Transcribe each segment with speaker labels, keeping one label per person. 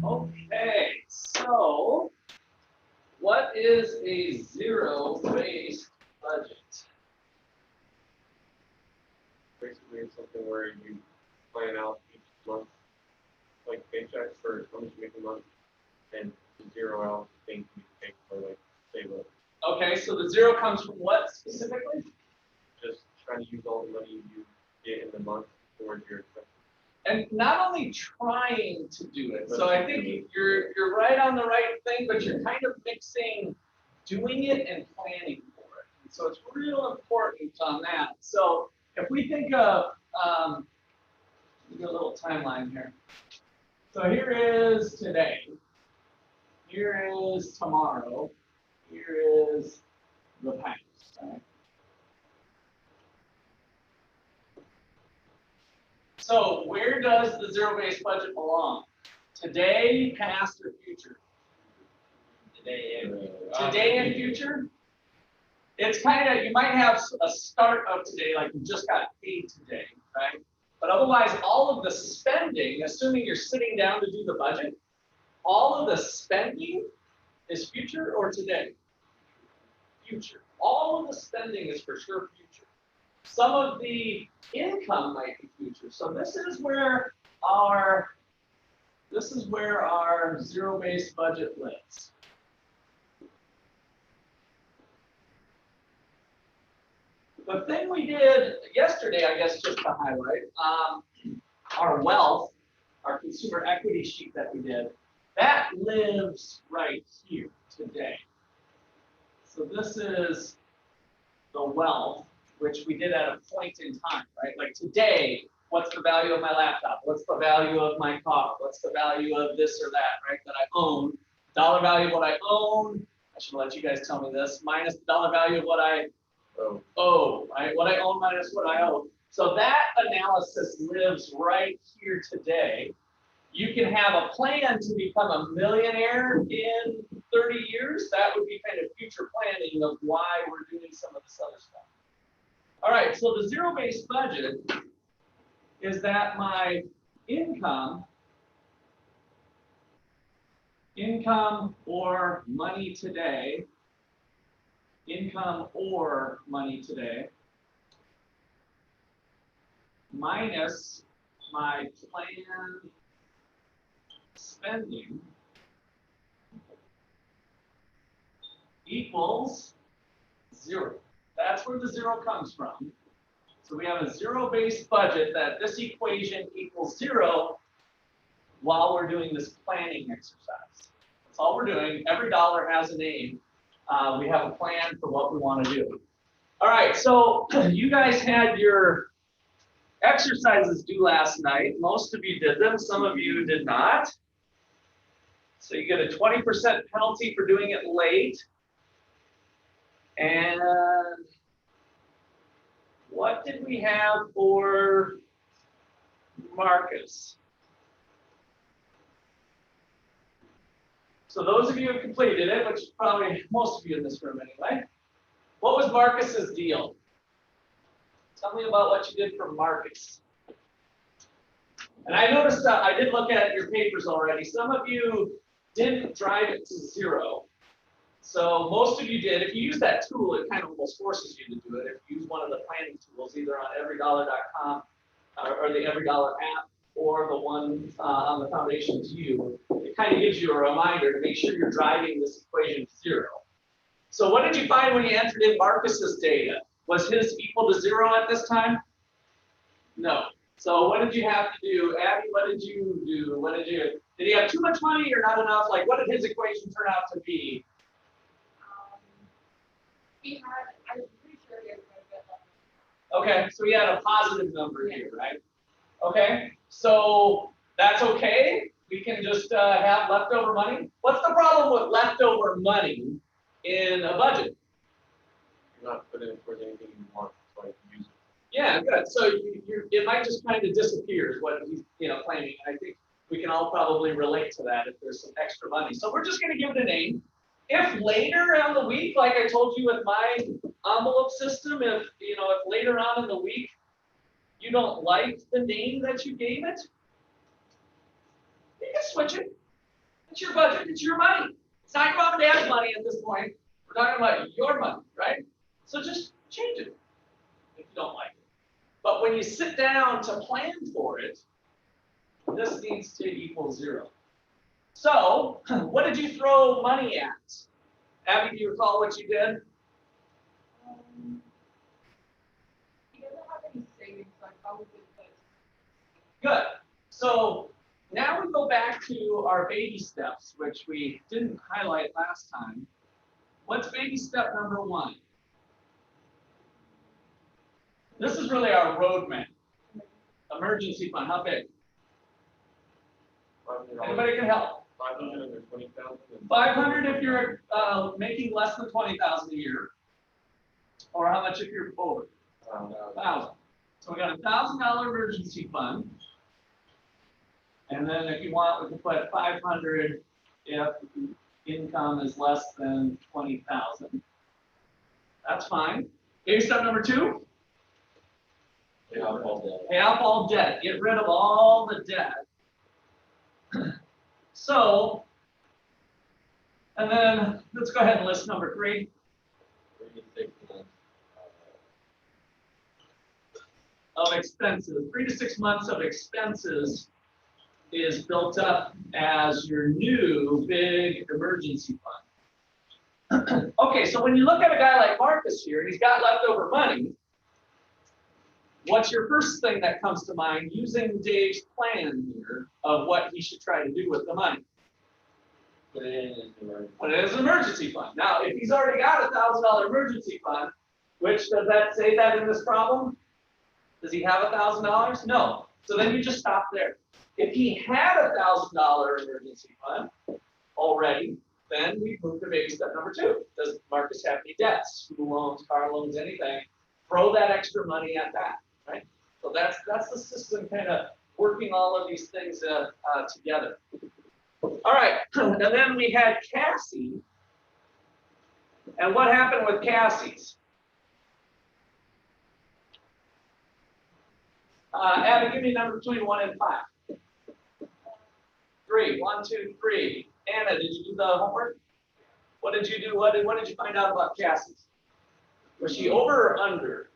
Speaker 1: Okay, so what is a zero-based budget?
Speaker 2: Basically, it's something where you plan out each month, like paychecks for how much you make a month, and to zero out things you take for like save up.
Speaker 1: Okay, so the zero comes from what specifically?
Speaker 2: Just trying to use all the money you get in the month towards your expenses.
Speaker 1: And not only trying to do it, so I think you're right on the right thing, but you're kind of mixing doing it and planning for it. And so it's real important on that. So if we think of, let me do a little timeline here. So here is today. Here is tomorrow. Here is the past. Right? So where does the zero-based budget belong? Today, past, or future?
Speaker 3: Today and
Speaker 1: Today and future? It's kind of, you might have a start of today, like you just got paid today, right? But otherwise, all of the spending, assuming you're sitting down to do the budget, all of the spending is future or today? Future. All of the spending is for sure future. Some of the income might be future. So this is where our zero-based budget lives. The thing we did yesterday, I guess, just to highlight, our wealth, our consumer equity sheet that we did, that lives right here today. So this is the wealth, which we did at a point in time, right? Like today, what's the value of my laptop? What's the value of my car? What's the value of this or that, right? That I own. Dollar value of what I own. I should let you guys tell me this. Minus the dollar value of what I owe, right? What I own minus what I owe. So that analysis lives right here today. You can have a plan to become a millionaire in 30 years. That would be kind of future planning of why we're doing some of this other stuff. All right, so the zero-based budget is that my income or money today, minus my planned spending equals zero. That's where the zero comes from. So we have a zero-based budget that this equation equals zero while we're doing this planning exercise. That's all we're doing. Every dollar has a name. We have a plan for what we want to do. All right, so you guys had your exercises due last night. Most of you did them. Some of you did not. So you get a 20% penalty for doing it late. And what did we have for Marcus? So those of you who completed it, which is probably most of you in this room anyway, what was Marcus's deal? Tell me about what you did for Marcus. And I noticed I did look at your papers already. Some of you didn't drive it to zero. So most of you did. If you use that tool, it kind of almost forces you to do it. If you use one of the planning tools, either on everydollar.com or the EveryDollar app, or the one on the Foundation's U, it kind of gives you a reminder to make sure you're driving this equation to zero. So what did you find when you entered in Marcus's data? Was his equal to zero at this time? No. So what did you have to do? Abby, what did you do? Did he have too much money or not enough? Like, what did his equation turn out to be?
Speaker 4: He had, I'm pretty sure he had quite a bit left.
Speaker 1: Okay, so we had a positive number here, right? Okay, so that's okay. We can just have leftover money. What's the problem with leftover money in a budget?
Speaker 2: You're not putting it towards anything you want to like use it.
Speaker 1: Yeah, good. So it might just kind of disappear is what he's claiming. I think we can all probably relate to that if there's some extra money. So we're just going to give it a name. If later on the week, like I told you with my envelope system, if later on in the week you don't like the name that you gave it, You can switch it. It's your budget. It's your money. It's not your mom and dad's money at this point. We're talking about your money, right? So just change it if you don't like it. But when you sit down to plan for it, this needs to equal 0. So, what did you throw money at? Abby, do you recall what you did?
Speaker 4: He doesn't have any savings, so I probably put.
Speaker 1: Good. So now we go back to our baby steps, which we didn't highlight last time. What's baby step number 1? This is really our roadmap. Emergency fund, how big? Anybody can help?
Speaker 2: 520,000.
Speaker 1: 500 if you're making less than 20,000 a year, or how much if you're over? 1,000. So we got $1,000 emergency fund, and then if you want, we can put 500 if income is less than 20,000. That's fine. Baby step number 2.
Speaker 3: Pay off all debt.
Speaker 1: Pay off all debt. Get rid of all the debt. So, and then let's go ahead and list number 3.
Speaker 3: 36 months.
Speaker 1: Of expenses. 3 to 6 months of expenses is built up as your new big emergency fund. Okay, so when you look at a guy like Marcus here, and he's got leftover money, what's your first thing that comes to mind using Dave's plan here of what he should try to do with the money?
Speaker 3: Put it in as an emergency.
Speaker 1: Put it as an emergency fund. Now, if he's already got $1,000 emergency fund, which does that say that in this problem? Does he have $1,000? No. So then you just stop there. If he had $1,000 emergency fund already, then we move to baby step number 2. Does Marcus have any debts, school loans, car loans, anything? Throw that extra money at that, right? So that's the system kind of working all of these things together. All right, and then we had Cassie. And what happened with Cassie's? Abby, give me a number between 1 and 5. 3. 1, 2, 3. Anna, did you do the homework? What did you do? What did you find out about Cassie's? Was she over or under?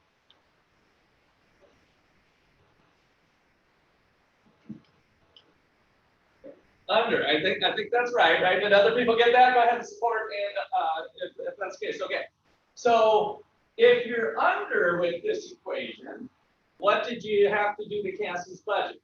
Speaker 1: Under. I think that's right. Right? Did other people get that? Go ahead and support. And if that's the case, okay. So if you're under with this equation, what did you have to do to Cassie's budget?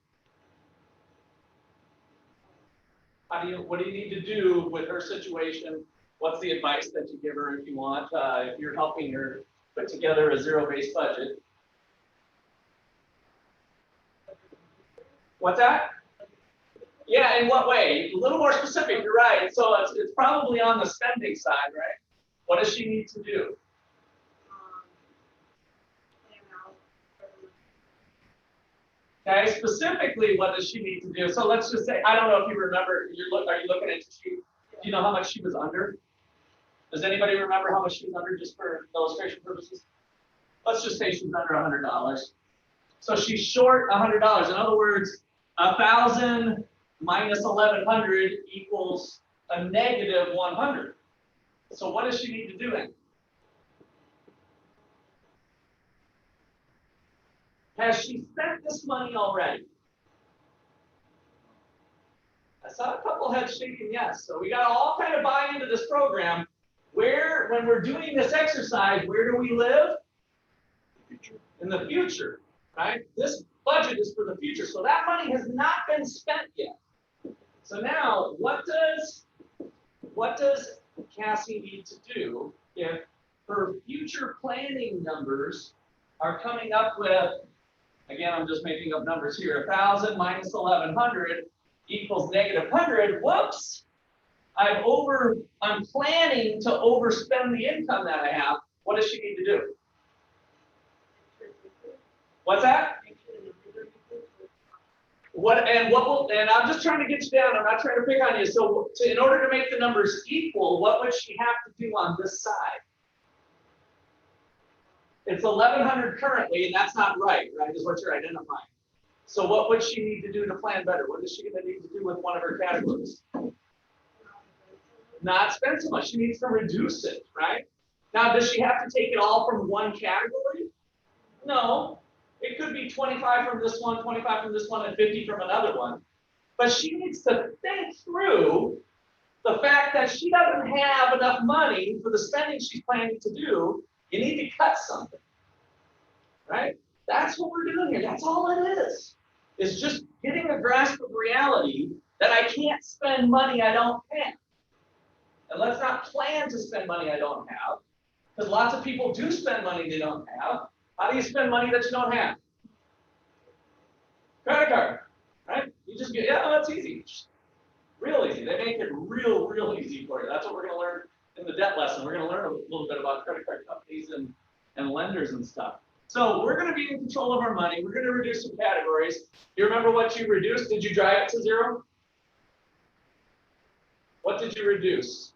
Speaker 1: What do you need to do with her situation? What's the advice that you give her if you want? If you're helping her put together a zero-based budget. What's that? Yeah, in what way? A little more specific, you're right. So it's probably on the spending side, right? What does she need to do? Okay, specifically, what does she need to do? So let's just say, I don't know if you remember, are you looking at the sheet? Do you know how much she was under? Does anybody remember how much she was under, just for illustration purposes? Let's just say she's under $100. So she's short $100. In other words, 1,000 minus 1,100 equals a negative 100. So what does she need to do then? Has she spent this money already? I saw a couple heads shaking yes. So we got to all kind of buy into this program. Where, when we're doing this exercise, where do we live? In the future, right? This budget is for the future. So that money has not been spent yet. So now, what does Cassie need to do if her future planning numbers are coming up with, again, I'm just making up numbers here, 1,000 minus 1,100 equals negative 100. Whoops! I'm planning to overspend the income that I have. What does she need to do? What's that? And I'm just trying to get you down. I'm not trying to pick on you. So in order to make the numbers equal, what would she have to do on this side? It's 1,100 currently, and that's not right, right? Is what you're identifying. So what would she need to do to plan better? What is she going to need to do with one of her categories? Not spend so much. She needs to reduce it, right? Now, does she have to take it all from one category? No. It could be 25 from this one, 25 from this one, and 50 from another one. But she needs to think through the fact that she doesn't have enough money for the spending she's planning to do. You need to cut something, right? That's what we're doing here. That's all it is. It's just getting a grasp of reality that I can't spend money I don't have. And let's not plan to spend money I don't have, because lots of people do spend money they don't have. How do you spend money that you don't have? Credit card, right? You just get, yeah, that's easy. Real easy. They make it real easy for you. That's what we're going to learn in the debt lesson. We're going to learn a little bit about credit card companies and lenders and stuff. So we're going to be in control of our money. We're going to reduce some categories. You remember what you reduced? Did you drive it to zero? What did you reduce?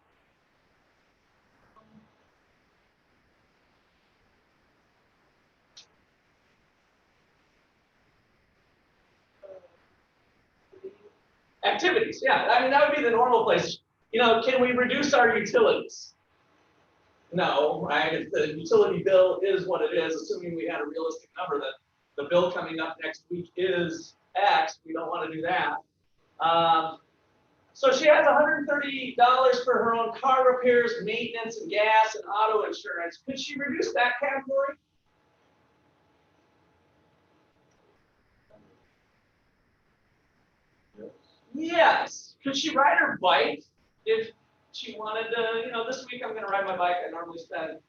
Speaker 1: Activities, yeah. I mean, that would be the normal place. You know, can we reduce our utilities? No, right? If the utility bill is what it is, assuming we had a realistic number that the bill coming up next week is X, we don't want to do that. So she has $130 for her own car repairs, maintenance, and gas, and auto insurance. Could she reduce that category? Yes. Could she ride her bike if she wanted to, you know, this week I'm going to ride my bike. I normally spend,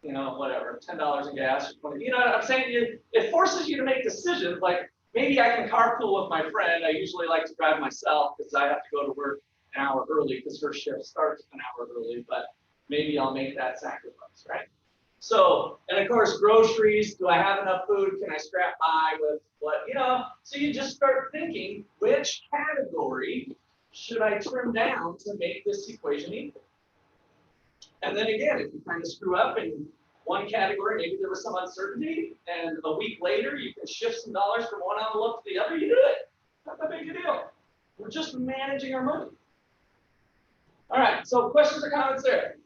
Speaker 1: you know, whatever, $10 in gas. Or 20, you know what I'm saying? It forces you to make decisions. Like, maybe I can carpool with my friend. I usually like to drive myself because I have to go to work an hour early because her shift starts an hour early. But maybe I'll make that sacrifice, right? So, and of course, groceries. Do I have enough food? Can I scrap by with what, you know? So you just start thinking, which category should I trim down to make this equation equal? And then again, if you kind of screw up in one category, maybe there was some uncertainty, and a week later you can shift some dollars from one envelope to the other, you do it. Not that big a deal. We're just managing our money. All right, so questions or comments there?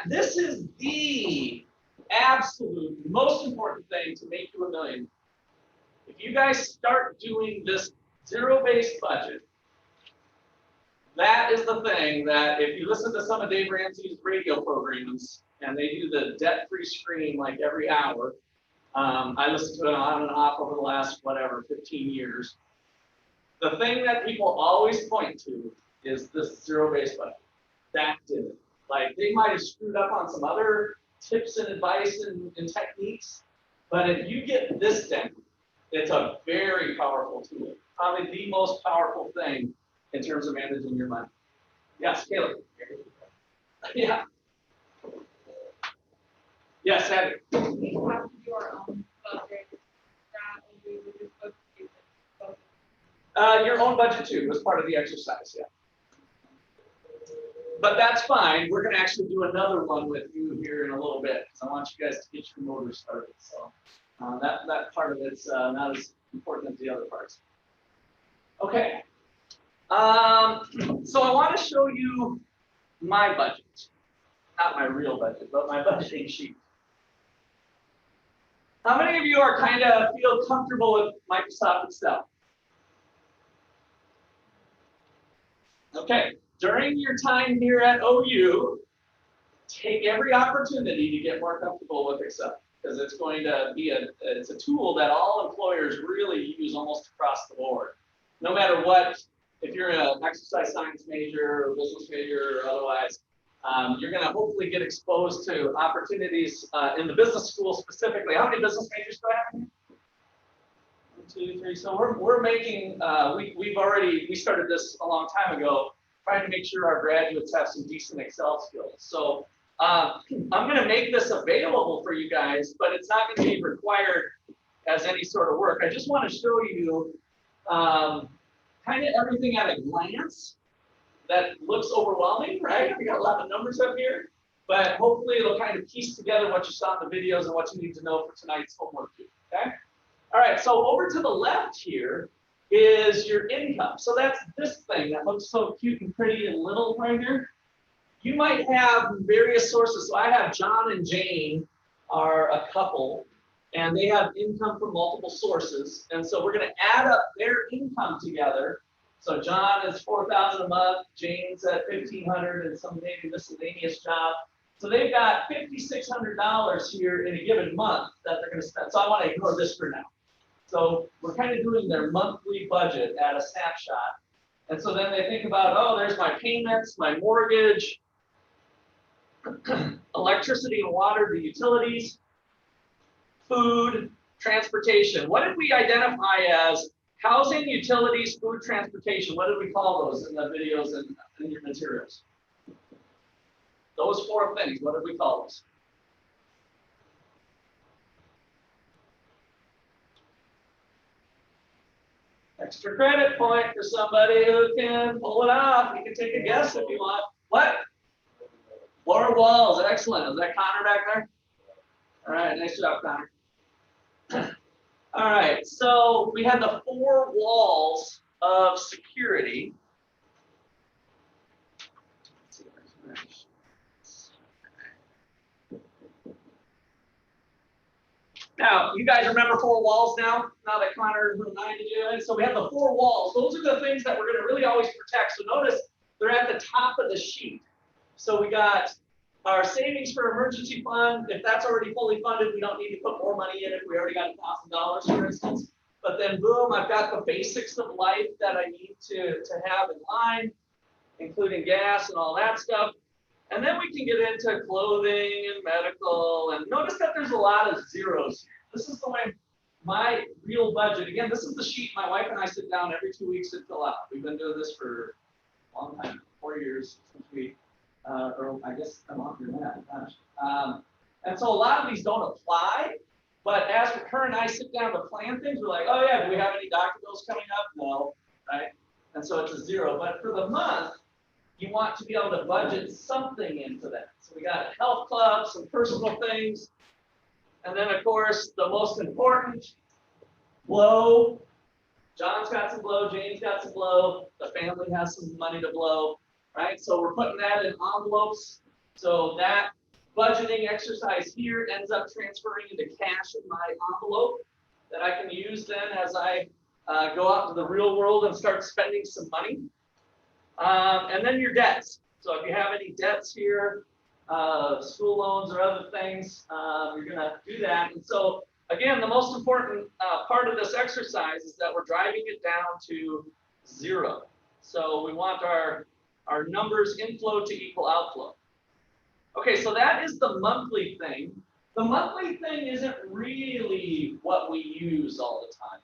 Speaker 1: This is the absolute most important thing to make you $1 million. If you guys start doing this zero-based budget, that is the thing that if you listen to some of Dave Ramsey's radio programs and they do the debt-free screen like every hour, I listened to it on and off over the last, 15 years. The thing that people always point to is this zero-based budget. That did it. Like, they might have screwed up on some other tips and advice and techniques, but if you get this down, it's a very powerful tool. Probably the most powerful thing in terms of managing your money. Yes, Caleb. Yeah. Yes, Abby.
Speaker 4: You have to do our own budget. That will be with this book.
Speaker 1: Your own budget too was part of the exercise, yeah. But that's fine. We're going to actually do another one with you here in a little bit because I want you guys to get your motor started. So that part of it's not as important as the other parts. Okay. So I want to show you my budget, not my real budget, but my budgeting sheet. How many of you are kind of feel comfortable with Microsoft Excel? Okay. During your time here at OU, take every opportunity to get more comfortable with Excel because it's going to be it's a tool that all employers really use almost across the board. No matter what, if you're an exercise science major or business major or otherwise, you're going to hopefully get exposed to opportunities in the business school specifically. How many business majors do I have here? 1, 2, 3. So we're making we started this a long time ago, trying to make sure our graduates have some decent Excel skills. So I'm going to make this available for you guys, but it's not going to be required as any sort of work. I just want to show you kind of everything at a glance that looks overwhelming, right? We got a lot of numbers up here, but hopefully it'll kind of piece together what you saw in the videos and what you need to know for tonight's homework too, okay? All right, so over to the left here is your income. So that's this thing that looks so cute and pretty and little right here. You might have various sources. So I have John and Jane are a couple, and they have income from multiple sources. And so we're going to add up their income together. So John is $4,000 a month, Jane's at $1,500, and some maybe miscellaneous job. So they've got $5,600 here in a given month that they're going to spend. So I want to ignore this for now. So we're kind of doing their monthly budget at a snapshot. And so then they think about, oh, there's my payments, my mortgage, electricity and water, the utilities, food, transportation. What did we identify as housing, utilities, food, transportation? What did we call those in the videos and in your materials? Those four things, what did we call those? Extra credit point for somebody who can pull it off. You can take a guess if you want. What? Floor walls, excellent. Is that Connor back there? All right, nice job, Connor. All right, so we have the four walls of security. Now, you guys remember four walls now that Connor reminded you? So we have the four walls. Those are the things that we're going to really always protect. So notice they're at the top of the sheet. So we got our savings for emergency fund. If that's already fully funded, we don't need to put more money in if we already got $1,000, for instance. But then boom, I've got the basics of life that I need to have in line, including gas and all that stuff. And then we can get into clothing and medical. And notice that there's a lot of zeros here. This is the way my real budget, again, this is the sheet my wife and I sit down every 2 weeks to fill out. We've been doing this for a long time, 4 years since we, or I guess longer than that, gosh. And so a lot of these don't apply, but as her and I sit down to plan things, we're like, oh yeah, do we have any doctor bills coming up? No, right? And so it's a zero. But for the month, you want to be able to budget something into that. So we got health clubs, some personal things. And then, of course, the most important, blow. John's got some blow, Jane's got some blow, the family has some money to blow, right? So we're putting that in envelopes. So that budgeting exercise here ends up transferring into cash in my envelope that I can use then as I go out into the real world and start spending some money. And then your debts. So if you have any debts here, school loans or other things, you're going to do that. And so, again, the most important part of this exercise is that we're driving it down to zero. So we want our numbers inflow to equal outflow. Okay, so that is the monthly thing. The monthly thing isn't really what we use all the time,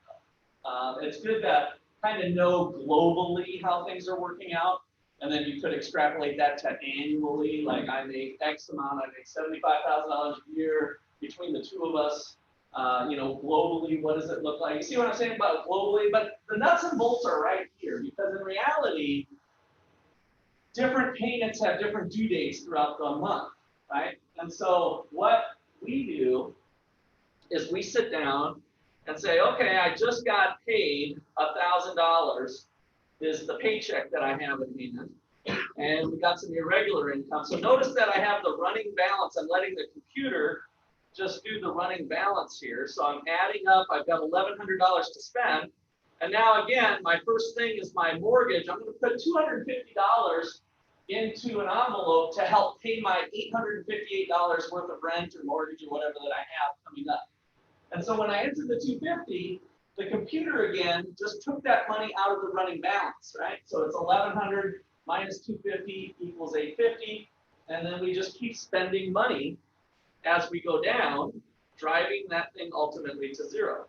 Speaker 1: though. It's good to kind of know globally how things are working out, and then you could extrapolate that to annually, like I make X amount, I make $75,000 a year between the two of us. Globally, what does it look like? You see what I'm saying about globally? But the nuts and bolts are right here, because in reality, different payments have different due dates throughout the month, right? And so what we do is we sit down and say, okay, I just got paid $1,000 is the paycheck that I have in hand. And we got some irregular income. So notice that I have the running balance. I'm letting the computer just do the running balance here. So I'm adding up, I've got $1,100 to spend. And now again, my first thing is my mortgage. I'm going to put $250 into an envelope to help pay my $858 worth of rent or mortgage or whatever that I have coming up. And so when I entered the 250, the computer again just took that money out of the running balance, right? So it's 1,100 minus 250 equals 850, and then we just keep spending money as we go down, driving that thing ultimately to zero.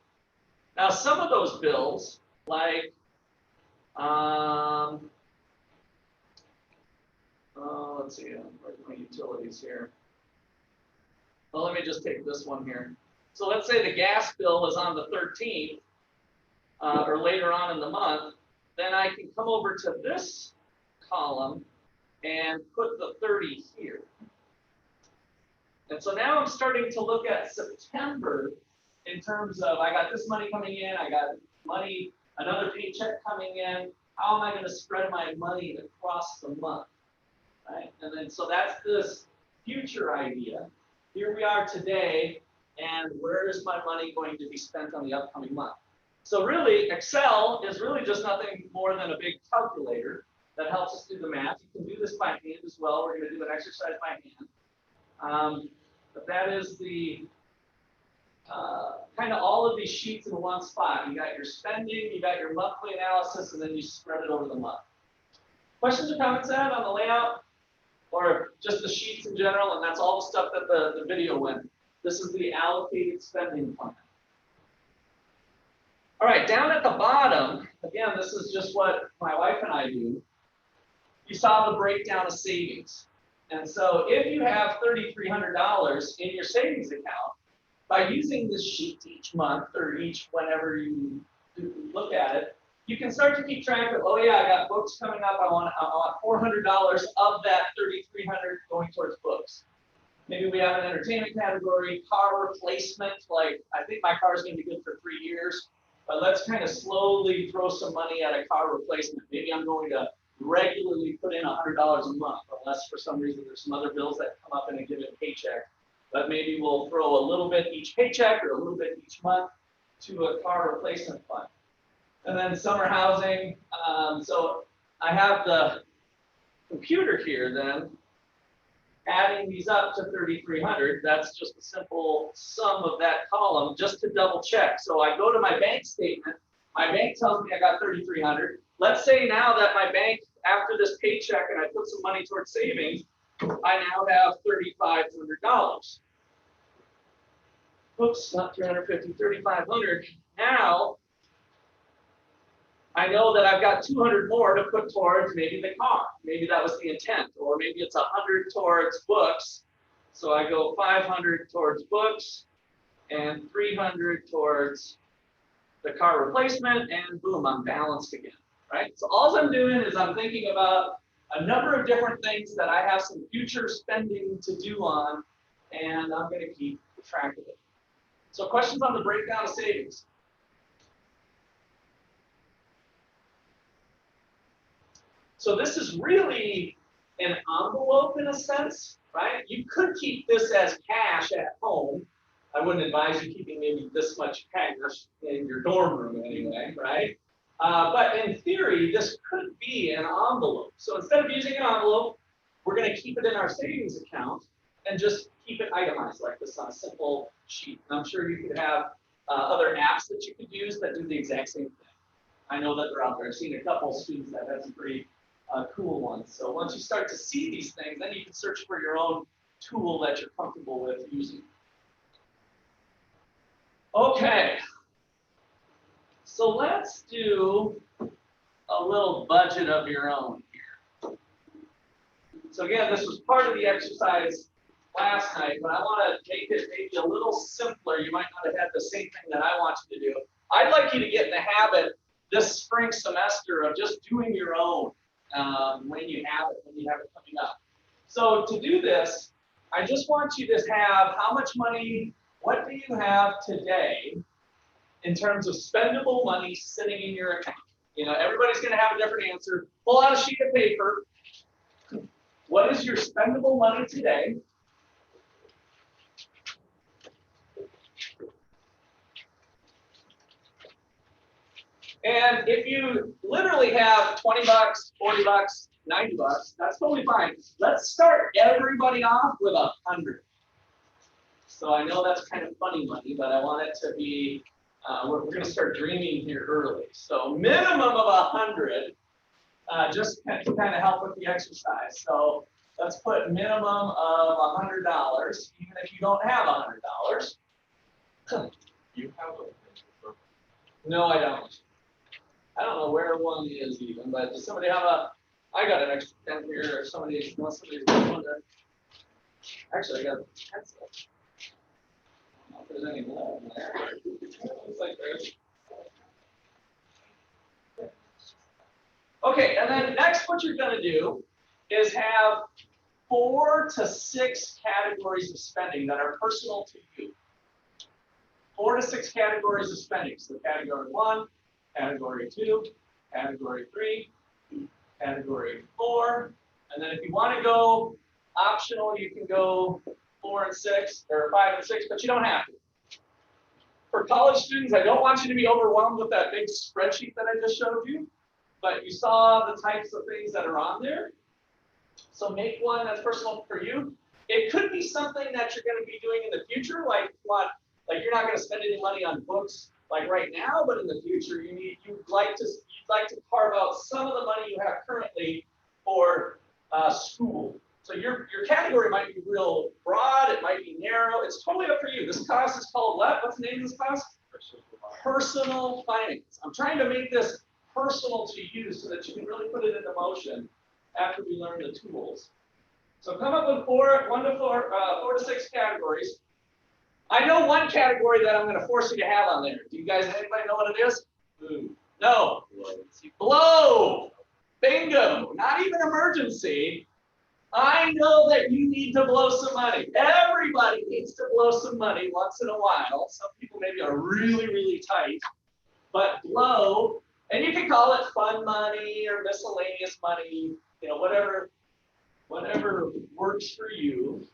Speaker 1: Now, some of those bills, like, let's see, where's my utilities here? Well, let me just take this one here. So let's say the gas bill is on the 13th, or later on in the month, then I can come over to this column and put the 30 here. And so now I'm starting to look at September in terms of I got this money coming in, I got money, another paycheck coming in. How am I going to spread my money across the month, right? And then so that's this future idea. Here we are today, and where is my money going to be spent on the upcoming month? So really, Excel is really just nothing more than a big calculator that helps us do the math. You can do this by hand as well. We're going to do an exercise by hand. But that is the kind of all of these sheets in one spot. You got your spending, you got your monthly analysis, and then you spread it over the month. Questions or comments on the layout? Or just the sheets in general, and that's all the stuff that the video went. This is the allocated spending plan. All right, down at the bottom, again, this is just what my wife and I do. You saw the breakdown of savings. And so if you have $3,300 in your savings account, by using this sheet each month or each whenever you look at it, you can start to keep track of, oh yeah, I got books coming up. I want $400 of that $3,300 going towards books. Maybe we have an entertainment category, car replacement. Like I think my car is going to be good for 3 years, but let's kind of slowly throw some money at a car replacement. Maybe I'm going to regularly put in $100 a month, unless for some reason there's some other bills that come up in a given paycheck. But maybe we'll throw a little bit each paycheck or a little bit each month to a car replacement fund. And then summer housing. So I have the computer here then, adding these up to 3,300. That's just a simple sum of that column just to double check. So I go to my bank statement. My bank tells me I got 3,300. Let's say now that my bank, after this paycheck and I put some money towards savings, I now have $3,500. Oops, not 350, 3,500. Now, I know that I've got 200 more to put towards maybe the car. Maybe that was the intent, or maybe it's 100 towards books. So I go 500 towards books and 300 towards the car replacement, and boom, I'm balanced again, right? So all I'm doing is I'm thinking about a number of different things that I have some future spending to do on, and I'm going to keep track of it. So questions on the breakdown of savings? So this is really an envelope in a sense, right? You could keep this as cash at home. I wouldn't advise you keeping maybe this much cash in your dorm room anyway, right? But in theory, this could be an envelope. So instead of using an envelope, we're going to keep it in our savings account and just keep it itemized like this on a simple sheet. And I'm sure you could have other apps that you could use that do the exact same thing. I know that they're out there. I've seen a couple of students that have some pretty cool ones. So once you start to see these things, then you can search for your own tool that you're comfortable with using. Okay. So let's do a little budget of your own here. So again, this was part of the exercise last night, but I want to make it maybe a little simpler. You might not have had the same thing that I want you to do. I'd like you to get in the habit this spring semester of just doing your own when you have it coming up. So to do this, I just want you to have how much money, what do you have today in terms of spendable money sitting in your account? You know, everybody's going to have a different answer. Pull out a sheet of paper. What is your spendable money today? And if you literally have 20 bucks, 40 bucks, 90 bucks, that's totally fine. Let's start everybody off with 100. So I know that's kind of funny money, but I want it to be, we're going to start dreaming here early. So minimum of 100, just to kind of help with the exercise. So let's put minimum of $100, even if you don't have $100.
Speaker 2: You have a
Speaker 1: No, I don't. I don't know where one is even, but does somebody have I got an extra pen here, or somebody's got one there. Actually, I got a pencil. I don't know if there's any more in there. Looks like there's. Okay, and then next what you're gonna do is have 4 to 6 categories of spending that are personal to you. 4 to 6 categories of spending. So category 1, category 2, category 3, category 4, and then if you want to go optional, you can go 4 and 6 or 5 and 6, but you don't have to. For college students, I don't want you to be overwhelmed with that big spreadsheet that I just showed you, but you saw the types of things that are on there. So make one that's personal for you. It could be something that you're going to be doing in the future, like you're not going to spend any money on books like right now, but in the future you'd like to carve out some of the money you have currently for school. So your category might be real broad, it might be narrow. It's totally up for you. This class is called what? What's the name of this class? Personal finance. I'm trying to make this personal to you so that you can really put it into motion after we learn the tools. So come up with 4 to 6 categories. I know one category that I'm going to force you to have on there. Do you guys, anybody know what it is? No. Blow. Bingo. Not even emergency. I know that you need to blow some money. Everybody needs to blow some money once in a while. Some people maybe are really, really tight, but blow, and you can call it fun money or miscellaneous money, you know, whatever works for you.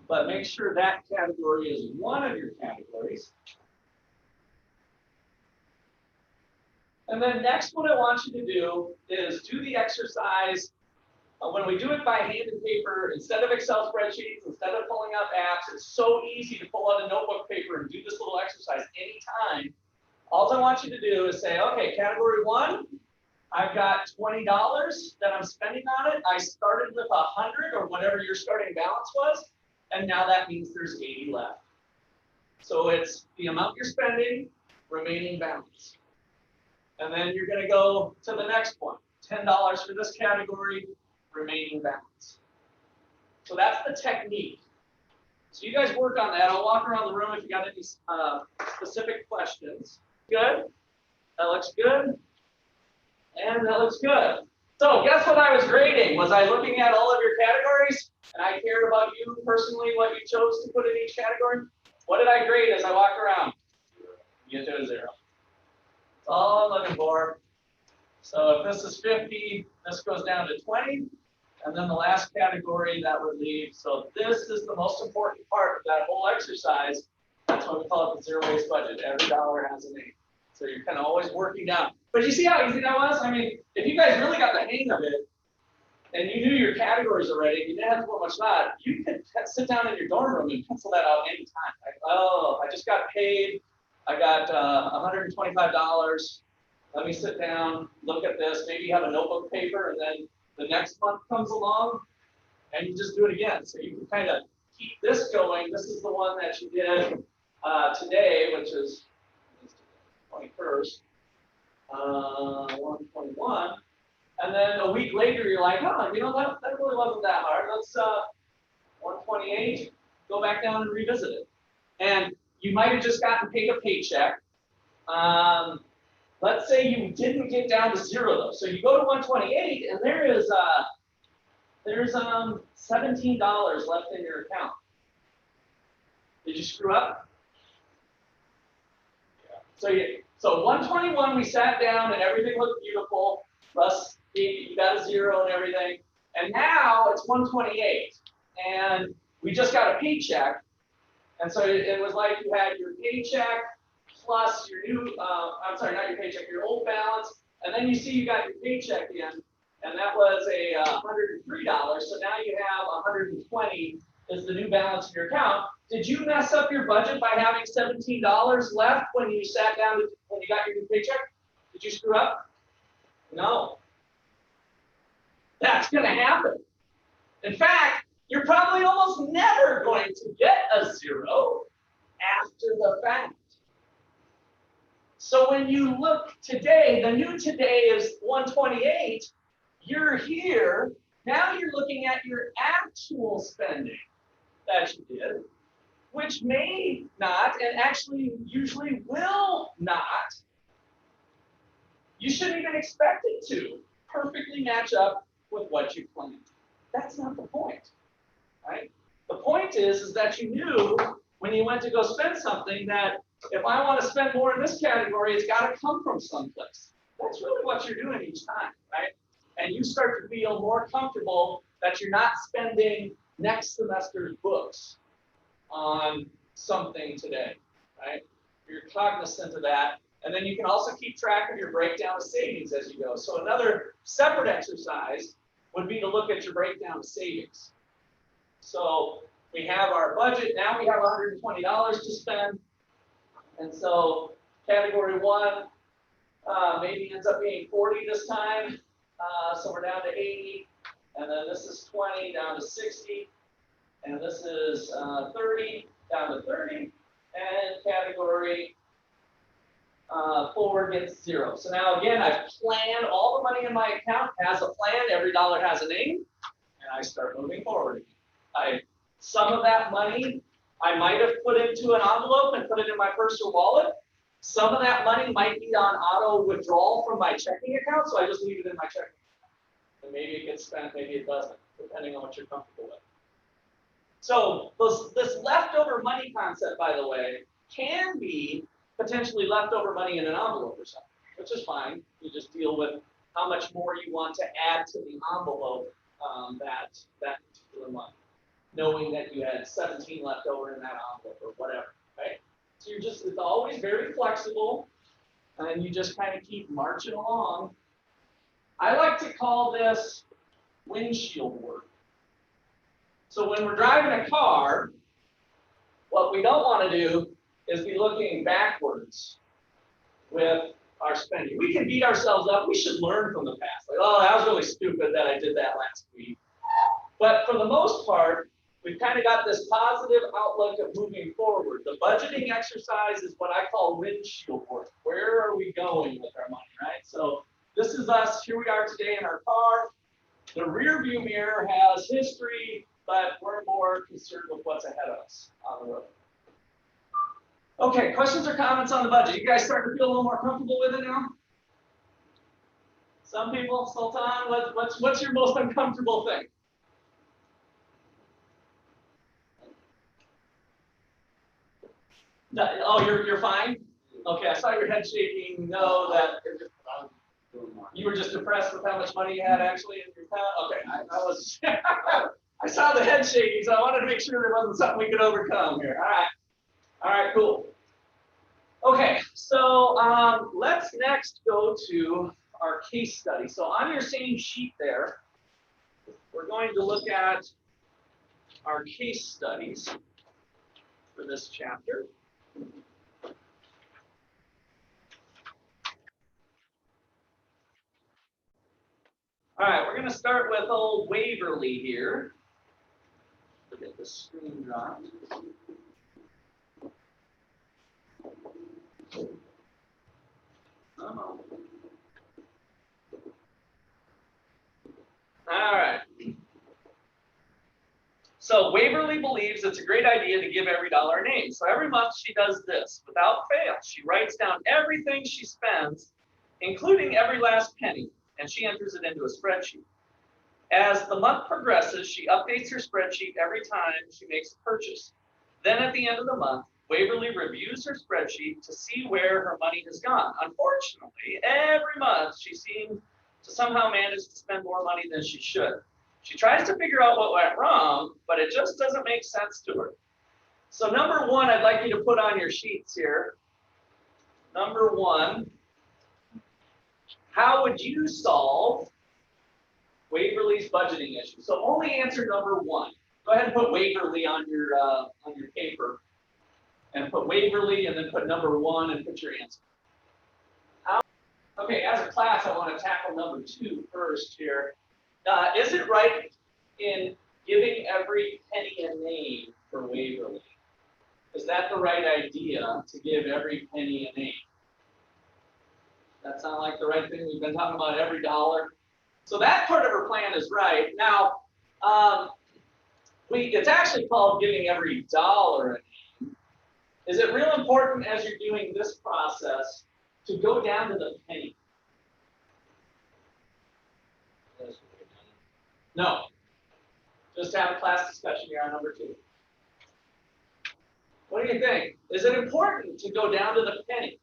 Speaker 1: But make sure that category is one of your categories. And then next, what I want you to do is do the exercise. When we do it by hand and paper, instead of Excel spreadsheets, instead of pulling up apps, it's so easy to pull out a notebook paper and do this little exercise anytime. All I want you to do is say, okay, category 1, I've got $20 that I'm spending on it. I started with 100 or whatever your starting balance was, and now that means there's 80 left. So it's the amount you're spending, remaining balance. And then you're going to go to the next one, $10 for this category, remaining balance. So that's the technique. So you guys work on that. I'll walk around the room if you got any specific questions. Good? That looks good. And that looks good. So guess what I was grading? Was I looking at all of your categories and I cared about you personally, what you chose to put in each category? What did I grade as I walked around? You get to a 0. That's all I'm looking for. So if this is 50, this goes down to 20. And then the last category that would leave. So this is the most important part of that whole exercise. That's what we call it the zero-based budget. Every dollar has a name. So you're kind of always working down. But you see how easy that was? I mean, if you guys really got the hang of it, and you knew your categories already, you didn't have to put much thought, you could sit down in your dorm room and pencil that out anytime. Like, oh, I just got paid. I got $125. Let me sit down, look at this. Maybe you have a notebook paper, and then the next month comes along, and you just do it again. So you can kind of keep this going. This is the one that you did today, which is 21st, 121. And then a week later, you're like, oh, you know, that really wasn't that hard. Let's 128, go back down and revisit it. And you might have just gotten paid a paycheck. Let's say you didn't get down to 0 though. So you go to 128, and there's $17 left in your account. Did you screw up? Yeah. So 121, we sat down and everything looked beautiful. Plus, you got a 0 and everything. And now it's 128, and we just got a paycheck. And so it was like you had your paycheck plus your new, I'm sorry, not your paycheck, your old balance. And then you see you got your paycheck in, and that was a $103. So now you have 120 is the new balance in your account. Did you mess up your budget by having $17 left when you sat down, when you got your new paycheck? Did you screw up? No. That's going to happen. In fact, you're probably almost never going to get a 0 after the fact. So when you look today, the new today is 128. You're here. Now you're looking at your actual spending that you did, which may not, and actually usually will not. You shouldn't even expect it to perfectly match up with what you planned. That's not the point, right? The point is that you knew when you went to go spend something that if I want to spend more in this category, it's got to come from someplace. That's really what you're doing each time, right? And you start to feel more comfortable that you're not spending next semester's books on something today, right? You're cognizant of that. And then you can also keep track of your breakdown of savings as you go. So another separate exercise would be to look at your breakdown of savings. So we have our budget. Now we have $120 to spend. And so category 1 maybe ends up being 40 this time. So we're down to 80. And then this is 20 down to 60. And this is 30 down to 30. And category 4 gets 0. So now again, I've planned all the money in my account has a plan. Every dollar has a name. And I start moving forward. Some of that money I might have put into an envelope and put it in my personal wallet. Some of that money might be on auto withdrawal from my checking account, so I just leave it in my checking account. And maybe it gets spent, maybe it doesn't, depending on what you're comfortable with. So this leftover money concept, by the way, can be potentially leftover money in an envelope or something, which is fine. You just deal with how much more you want to add to the envelope that particular month, knowing that you had 17 left over in that envelope or whatever, right? So it's always very flexible, and you just kind of keep marching along. I like to call this windshield work. So when we're driving a car, what we don't want to do is be looking backwards with our spending. We can beat ourselves up. We should learn from the past. Like, oh, that was really stupid that I did that last week. But for the most part, we've kind of got this positive outlook of moving forward. The budgeting exercise is what I call windshield work. Where are we going with our money, right? So this is us. Here we are today in our car. The rear view mirror has history, but we're more concerned with what's ahead of us on the road. Okay, questions or comments on the budget? You guys starting to feel a little more comfortable with it now? Some people, Sultan, what's your most uncomfortable thing? Oh, you're fine? Okay, I saw your head shaking. No, that you were just depressed with how much money you had actually in your account. Okay, I was. I saw the head shaking, so I wanted to make sure there wasn't something we could overcome here. All right, cool. Okay, so let's next go to our case study. So on your same sheet there, we're going to look at our case studies for this chapter. All right, we're going to start with old Waverly here. Get the screen dropped. All right. So Waverly believes it's a great idea to give every dollar a name. So every month she does this without fail. She writes down everything she spends, including every last penny, and she enters it into a spreadsheet. As the month progresses, she updates her spreadsheet every time she makes a purchase. Then at the end of the month, Waverly reviews her spreadsheet to see where her money has gone. Unfortunately, every month she seems to somehow manage to spend more money than she should. She tries to figure out what went wrong, but it just doesn't make sense to her. So number one, I'd like you to put on your sheets here. Number one, how would you solve Waverly's budgeting issue? So only answer number one. Go ahead and put Waverly on your paper, and put Waverly, and then put number one, and put your answer. Okay, as a class, I want to tackle number two first here. Is it right in giving every penny a name for Waverly? Is that the right idea to give every penny a name? That sound like the right thing? We've been talking about every dollar. So that part of her plan is right. Now, it's actually called giving every dollar a name. Is it real important as you're doing this process to go down to the penny? No. Just have a class discussion here on number two. What do you think? Is it important to go down to the penny?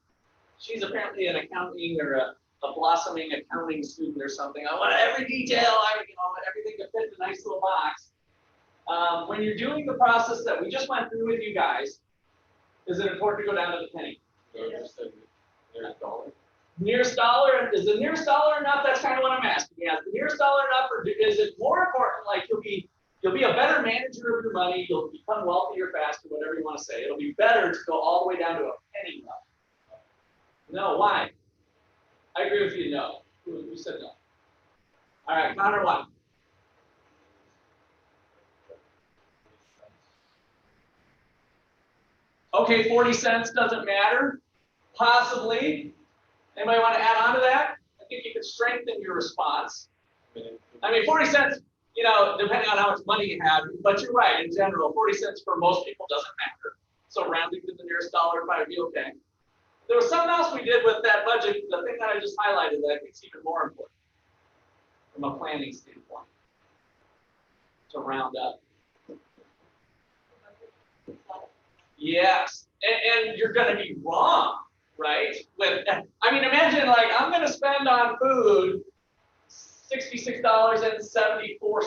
Speaker 1: She's apparently an accounting or a blossoming accounting student or something. I want every detail, everything to fit in a nice little box. When you're doing the process that we just went through with you guys, is it important to go down to the penny?
Speaker 2: Just the nearest dollar.
Speaker 1: Nearest dollar, is the nearest dollar enough? That's kind of what I'm asking. Yeah, is the nearest dollar enough, or is it more important? Like you'll be a better manager of your money. You'll become wealthier faster, whatever you want to say. It'll be better to go all the way down to a penny level. No, why? I agree with you. No. Who said no? All right, Connor, why? Okay, 40 cents doesn't matter. Possibly. Anybody want to add on to that? I think you could strengthen your response. I mean, 40 cents, depending on how much money you have, but you're right, in general, 40 cents for most people doesn't matter. So rounding to the nearest dollar would probably be okay. There was something else we did with that budget, the thing that I just highlighted that I think is even more important from a planning standpoint, to round up. Yes, and you're going to be wrong, right? Imagine I'm going to spend on food $66.74 or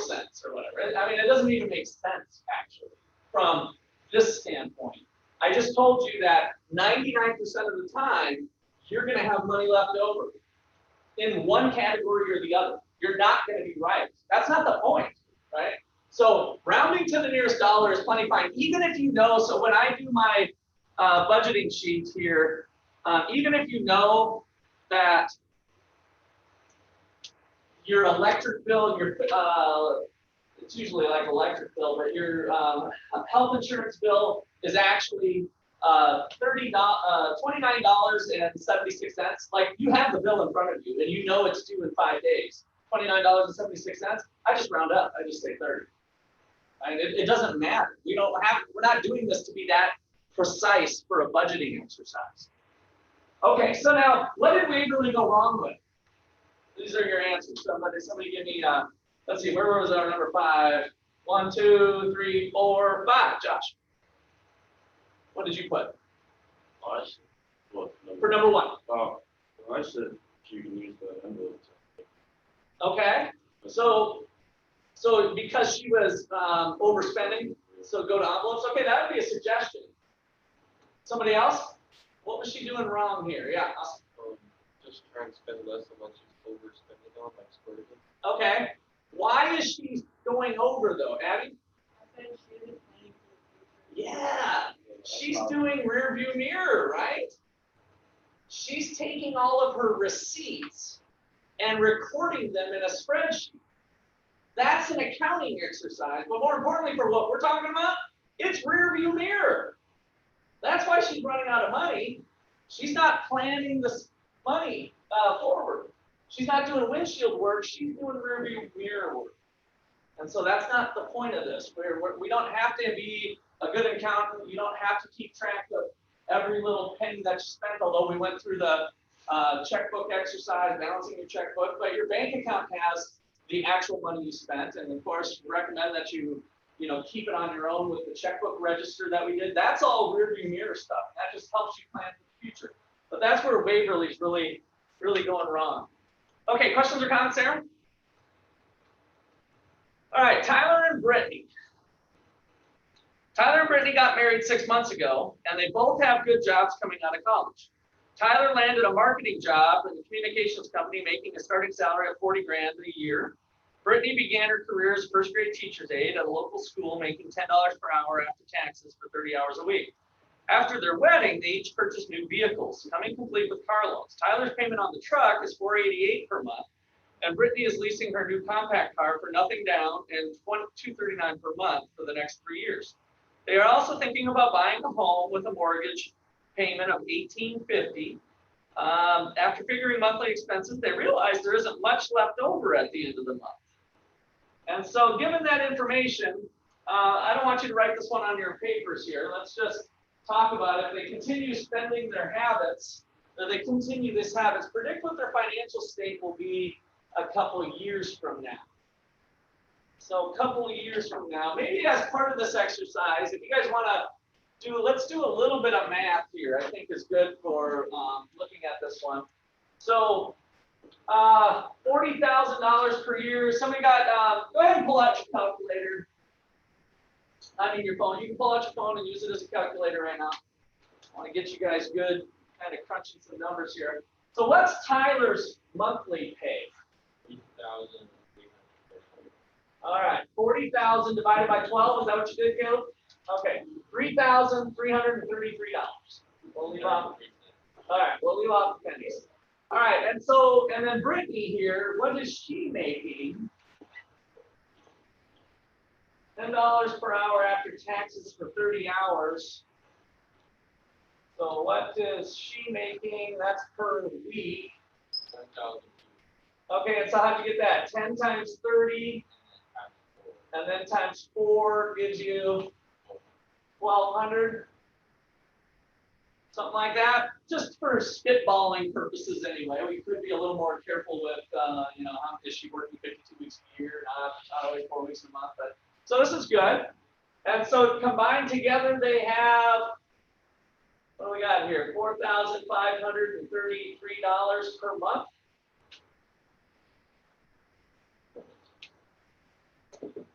Speaker 1: whatever. It doesn't even make sense actually from this standpoint. I just told you that 99% of the time you're going to have money left over in one category or the other. You're not going to be right. That's not the point, right? So rounding to the nearest dollar is plenty fine, even if you know. So when I do my budgeting sheet here, even if you know that your electric bill, it's usually like electric bill, but your health insurance bill is actually $29.76. Like you have the bill in front of you and you know it's due in 5 days. $29.76. I just round up. I just say 30. It doesn't matter. We're not doing this to be that precise for a budgeting exercise. Okay, so now what did we really go wrong with? These are your answers. Somebody give me let's see, where was our number 5? 1, 2, 3, 4, 5. Josh. What did you put?
Speaker 3: I said, what,
Speaker 1: For number 1.
Speaker 3: Oh, I said you can use the envelope.
Speaker 1: Okay. So because she was overspending, so go to envelopes. Okay, that would be a suggestion. Somebody else? What was she doing wrong here? Yeah.
Speaker 2: Just try and spend less on what she's overspending on, like splurging.
Speaker 1: Okay. Why is she going over though, Abby? Yeah. She's doing rear view mirror, right? She's taking all of her receipts and recording them in a spreadsheet. That's an accounting exercise, but more importantly for what we're talking about, it's rear view mirror. That's why she's running out of money. She's not planning this money forward. She's not doing windshield work. She's doing rear view mirror work. And so that's not the point of this. We don't have to be a good accountant. You don't have to keep track of every little penny that you spent, although we went through the checkbook exercise, balancing your checkbook, but your bank account has the actual money you spent. And of course, we recommend that you keep it on your own with the checkbook register that we did. That's all rear view mirror stuff. That just helps you plan for the future. But that's where Waverly's really, really going wrong. Okay, questions or comments, Sarah? All right, Tyler and Brittany. Tyler and Brittany got married 6 months ago, and they both have good jobs coming out of college. Tyler landed a marketing job in the communications company, making a starting salary of $40,000 a year. Brittany began her career as first grade teacher's aide at a local school, making $10 per hour after taxes for 30 hours a week. After their wedding, they each purchased new vehicles, coming complete with car loans. Tyler's payment on the truck is $488 per month, and Brittany is leasing her new compact car for nothing down and $239 per month for the next 3 years. They are also thinking about buying a home with a mortgage payment of $1,850. After figuring monthly expenses, they realize there isn't much left over at the end of the month. And so given that information, I don't want you to write this one on your papers here. Let's just talk about if they continue spending their habits, or they continue this habits, predict what their financial state will be a couple of years from now. So a couple of years from now, maybe as part of this exercise, if you guys want to let's do a little bit of math here. I think is good for looking at this one. So $40,000 per year. Somebody got, go ahead and pull out your calculator. I mean your phone. You can pull out your phone and use it as a calculator right now. I want to get you guys good, kind of crunching some numbers here. So what's Tyler's monthly pay?
Speaker 2: 3,300.
Speaker 1: All right, 40,000 divided by 12. Is that what you did, Caleb? Okay, $3,333. We'll leave off. All right, we'll leave off the pennies. All right, and then Brittany here, what is she making? $10 per hour after taxes for 30 hours. So what is she making? That's per week.
Speaker 2: 10,000.
Speaker 1: Okay, and so how'd you get that? 10 times 30, and then times 4 gives you 1,200. Something like that, just for spitballing purposes anyway. We could be a little more careful with, you know, how is she working 52 weeks a year, not only 4 weeks a month. But so this is good. And so combined together, they have, what do we got here? $4,533 per month.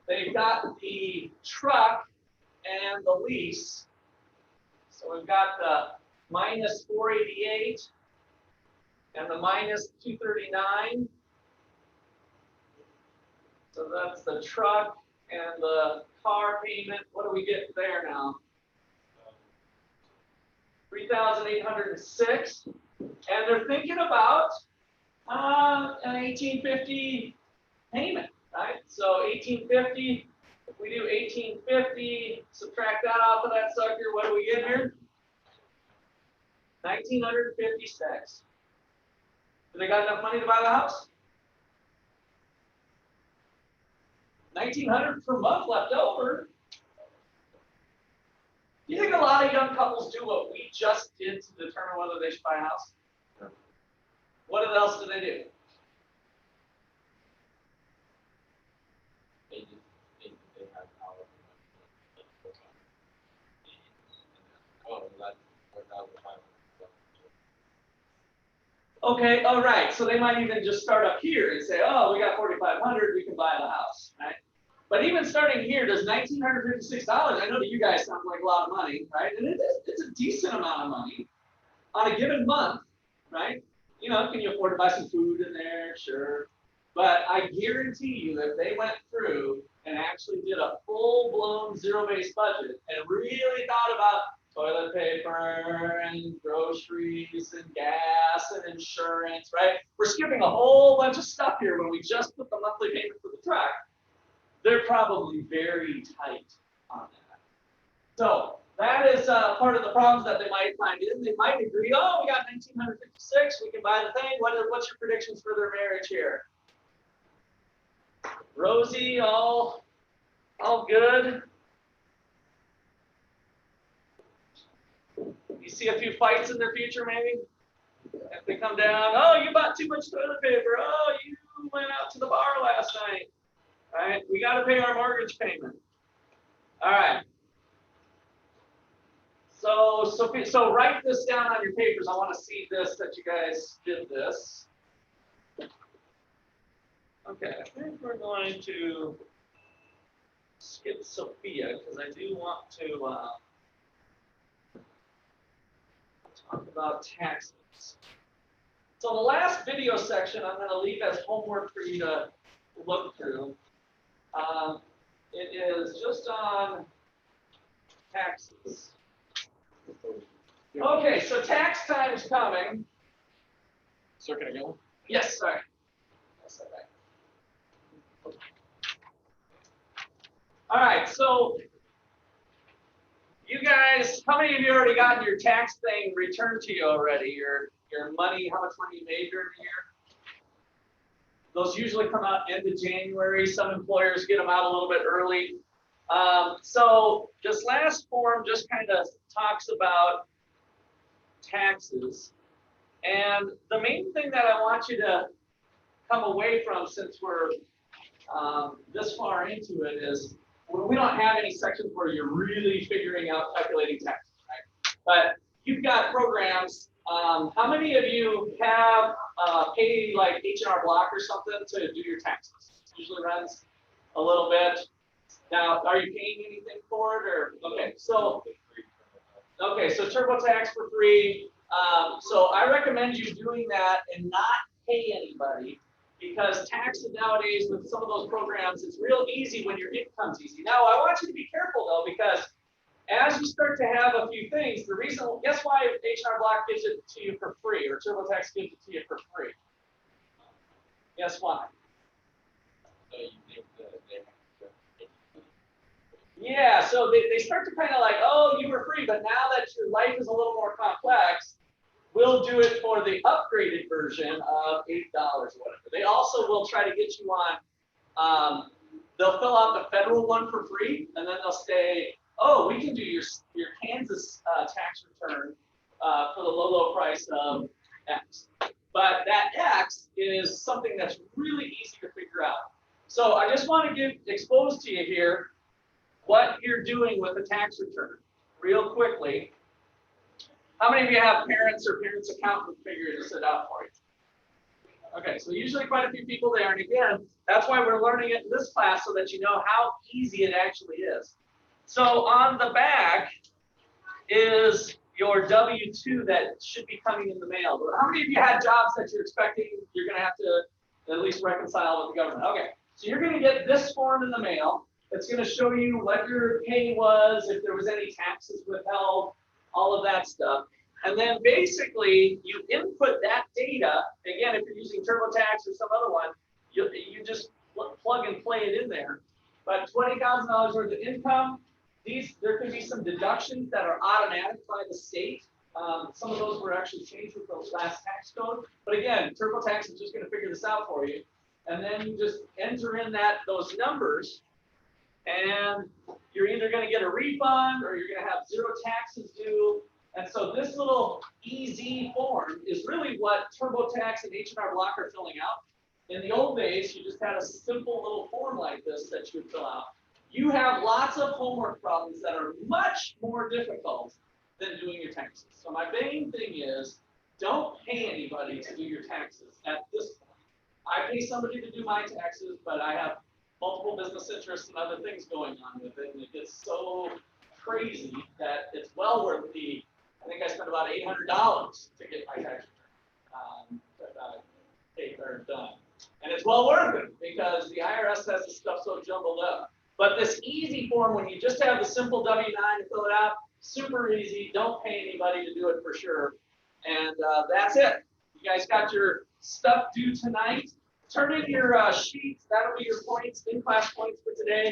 Speaker 1: They've got the truck and the lease. So we've got the minus 488 and the minus 239. So that's the truck and the car payment. What do we get there now? 3,806. And they're thinking about an 1,850 payment, right? So 1,850. If we do 1,850, subtract that off of that sucker, what do we get here? 1,956. Do they got enough money to buy the house? 1,900 per month left over. Do you think a lot of young couples do what we just did to determine whether they should buy a house?
Speaker 2: No.
Speaker 1: What else do they do?
Speaker 2: They have oh, that's 4,500.
Speaker 1: Okay, all right. So they might even just start up here and say, oh, we got 4,500, we can buy the house, right? But even starting here, does $1,956, I know to you guys sound like a lot of money, right? And it's a decent amount of money on a given month, right? You know, can you afford to buy some food in there? Sure. But I guarantee you, if they went through and actually did a full-blown zero-based budget and really thought about toilet paper and groceries and gas and insurance, right? We're skipping a whole bunch of stuff here when we just put the monthly payment for the truck. They're probably very tight on that. So that is part of the problems that they might find in. They might agree, oh, we got 1,956, we can buy the thing. What's your predictions for their marriage here? Rosie, all good. You see a few fights in their future, maybe? If they come down, oh, you bought too much toilet paper. Oh, you went out to the bar last night. All right, we got to pay our mortgage payment. All right. So write this down on your papers. I want to see this, that you guys did this. Okay, I think we're going to skip Sophia because I do want to talk about taxes. So the last video section I'm going to leave as homework for you to look through. It is just on taxes. Okay, so tax time is coming.
Speaker 2: Sir, can I go?
Speaker 1: Yes, sorry. All right, so you guys, how many of you already gotten your tax thing returned to you already? Your money, how much money you made during the year? Those usually come out end of January. Some employers get them out a little bit early. So this last form just kind of talks about taxes. And the main thing that I want you to come away from, since we're this far into it, is we don't have any sections where you're really figuring out calculating taxes, right? But you've got programs. How many of you have paid like H&R Block or something to do your taxes? Usually runs a little bit. Now, are you paying anything for it, or okay? So TurboTax for free. So I recommend you doing that and not pay anybody, because taxes nowadays with some of those programs, it's real easy when your income's easy. Now, I want you to be careful though, because as you start to have a few things, the reason, guess why H&R Block gives it to you for free, or TurboTax gives it to you for free? Guess why?
Speaker 2: So you think that they have to.
Speaker 1: Yeah, so they start to kind of like, oh, you were free, but now that your life is a little more complex, we'll do it for the upgraded version of $8 or whatever. They also will try to get you on, they'll fill out the federal one for free, and then they'll say, oh, we can do your Kansas tax return for the low price of X. But that X is something that's really easy to figure out. So I just want to expose to you here what you're doing with a tax return real quickly. How many of you have parents or parents' accountant figure this out for you? Okay, so usually quite a few people there. And again, that's why we're learning it in this class, so that you know how easy it actually is. So on the back is your W-2 that should be coming in the mail. How many of you had jobs that you're expecting you're going to have to at least reconcile with the government? Okay, so you're going to get this form in the mail. It's going to show you what your pay was, if there was any taxes withheld, all of that stuff. And then basically you input that data. Again, if you're using TurboTax or some other one, you just plug and play it in there. But $20,000 worth of income, there could be some deductions that are automatic by the state. Some of those were actually changed with the last tax code. But again, TurboTax is just going to figure this out for you. And then you just enter in those numbers, and you're either going to get a refund or you're going to have zero taxes due. And so this little EZ form is really what TurboTax and H&R Block are filling out. In the old days, you just had a simple little form like this that you would fill out. You have lots of homework problems that are much more difficult than doing your taxes. So my main thing is, don't pay anybody to do your taxes at this point. I pay somebody to do my taxes, but I have multiple business interests and other things going on with it, and it gets so crazy that it's well worth I think I spent about $800 to get my tax return done. And it's well worth it, because the IRS has this stuff so jumbled up. But this easy form, when you just have the simple W-9 to fill it out, super easy. Don't pay anybody to do it for sure. And that's it. You guys got your stuff due tonight. Turn in your sheets. That'll be your points, in-class points for today.